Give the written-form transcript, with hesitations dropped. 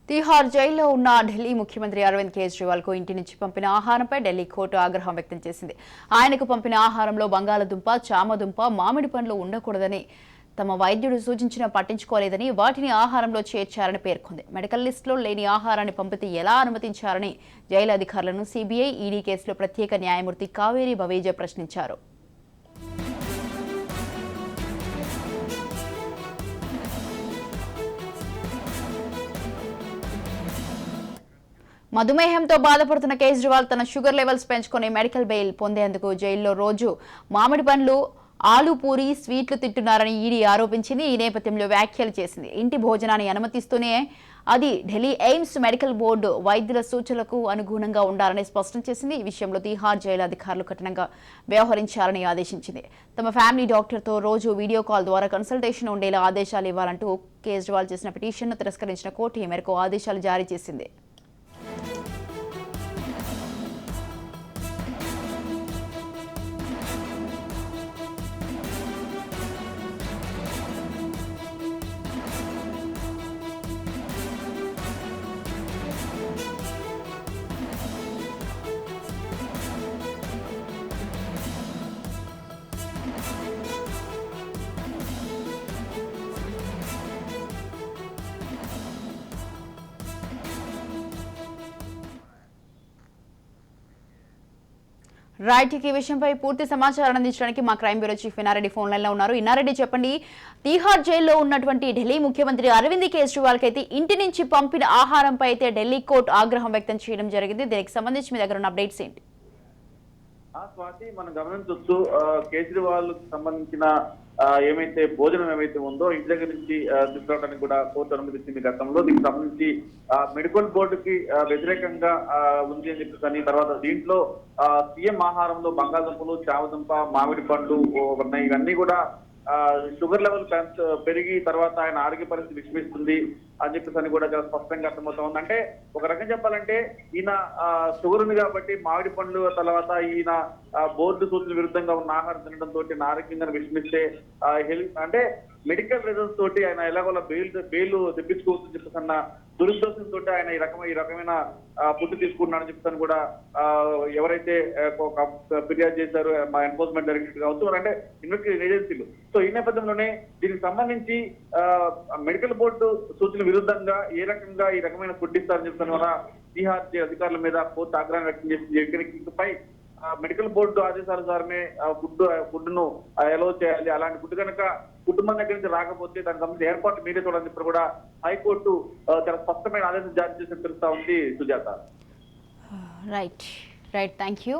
తిహార్ జైల్లో ఉన్న ఢిల్లీ ముఖ్యమంత్రి అరవింద్ కేజ్రీవాల్ కు ఇంటి నుంచి పంపిన ఆహారంపై ఢిల్లీ కోర్టు ఆగ్రహం వ్యక్తం చేసింది. ఆయనకు పంపిన ఆహారంలో బంగాళదుంప, చామదుంప, మామిడి పండ్లు ఉండకూడదని తమ వైద్యుడు సూచించినా పట్టించుకోలేదని, వాటిని ఆహారంలో చేర్చారని పేర్కొంది. మెడికల్ లిస్టులో లేని ఆహారాన్ని పంపితే ఎలా అనుమతించారని జైలు అధికారులను సీబీఐ, ఈడీ కేసులో ప్రత్యేక న్యాయమూర్తి కావేరి బవేజా ప్రశ్నించారు. మధుమేహంతో బాధపడుతున్న కేజ్రీవాల్ తన షుగర్ లెవెల్స్ పెంచుకుని మెడికల్ బెయిల్ పొందేందుకు జైల్లో రోజు మామిడి పండ్లు, ఆలు పూరి, స్వీట్లు తింటున్నారని ఈడీ ఆరోపించింది. ఈ నేపథ్యంలో వ్యాఖ్యలు చేసింది. ఇంటి భోజనాన్ని అనుమతిస్తూనే అది ఢిల్లీ ఎయిమ్స్ మెడికల్ బోర్డు వైద్యుల సూచనలకు అనుగుణంగా ఉండాలని స్పష్టం చేసింది. ఈ విషయంలో తిహార్ జైలు అధికారులు కఠినంగా వ్యవహరించాలని ఆదేశించింది. తమ ఫ్యామిలీ డాక్టర్తో రోజు వీడియో కాల్ ద్వారా కన్సల్టేషన్ ఉండేలా ఆదేశాలు ఇవ్వాలంటూ కేజ్రీవాల్ చేసిన పిటిషన్ను తిరస్కరించిన కోర్టు ఈ మేరకు ఆదేశాలు జారీ చేసింది. రైట్, ఈ విషయంపై పూర్తి సమాచారం అందించడానికి మా crime bureau chief Inna Reddy phone line లో ఉన్నారు. ఇన్నారెడ్డి, చెప్పండి, తిహార్ జైల్లో ఉన్నటువంటి ఢిల్లీ ముఖ్యమంత్రి అరవింద్ కేజ్రీవాల్ కి అయితే ఇంటి నుంచి పంపిన ఆహారంపై అయితే ఢిల్లీ కోర్టు ఆగ్రహం వ్యక్తం చేయడం జరిగింది. దీనికి సంబంధించి మీ దగ్గర ఉన్న అప్డేట్స్ ఏంటి? స్వాతి, మనం గమనించవచ్చు, కేజ్రీవాల్ సంబంధించిన ఏమైతే భోజనం ఏమైతే ఉందో ఇంటి దగ్గర నుంచి తీసుకురావడానికి కూడా కోర్టు అనుమతించింది గతంలో. దీనికి సంబంధించి మెడికల్ బోర్డుకి వ్యతిరేకంగా ఉంది అని చెప్పేసి తర్వాత దీంట్లో సీఎం ఆహారంలో బంగాళదుంపలు, చామదుంప, మామిడి పండ్లు ఉన్నాయి. ఇవన్నీ కూడా షుగర్ లెవెల్ పెరిగి తర్వాత ఆయన ఆరోగ్య పరిస్థితి విషమిస్తుంది అని చెప్పేసి కూడా చాలా స్పష్టంగా అర్థమవుతా ఉంది. అంటే ఒక రకం చెప్పాలంటే ఈయన షుగర్ ఉంది కాబట్టి మామిడి పండ్లు తర్వాత ఈయన బోర్డు సూచనల విరుద్ధంగా ఉన్న ఆహారం తినడంతో ఆరోగ్యంగా విషమిస్తే అంటే మెడికల్ రీజన్స్ తోటి ఆయన ఎలాగోలా బెయిల్ తెప్పించుకోవచ్చని చెప్పేసి అన్న దురుద్దేశంతో ఆయన ఈ రకమైన ఫుడ్ తీసుకుంటున్నారని చెప్పేసి కూడా ఎవరైతే ఫిర్యాదు చేశారో మా ఎన్ఫోర్స్మెంట్ డైరెక్టర్ కావచ్చు, అంటే ఇన్వెస్టిగేషన్ ఏజెన్సీలు. సో ఈ నేపథ్యంలోనే దీనికి సంబంధించి మెడికల్ బోర్డు సూచనల విరుద్ధంగా ఏ రకంగా ఈ రకమైన ఫుడ్ ఇస్తారని చెప్పిన వల్ల తిహార్ అధికారుల మీద కోర్టు ఆగ్రహం వ్యక్తం చేసింది. ఇకపై మెడికల్ బోర్డు ఆదేశానుసారమే ఫుడ్ ను అలో చేయాలి. అలాంటి ఫుడ్ కనుక కుటుంబం దగ్గర నుంచి రాకపోతే దానికి సంబంధించిన ఏర్పాటు మీరే చూడాలని చెప్పి కూడా హైకోర్టు చాలా స్పష్టమైన ఆదేశం జారీ చేసి తెలుస్తా ఉంది. Sujatha, right, thank you.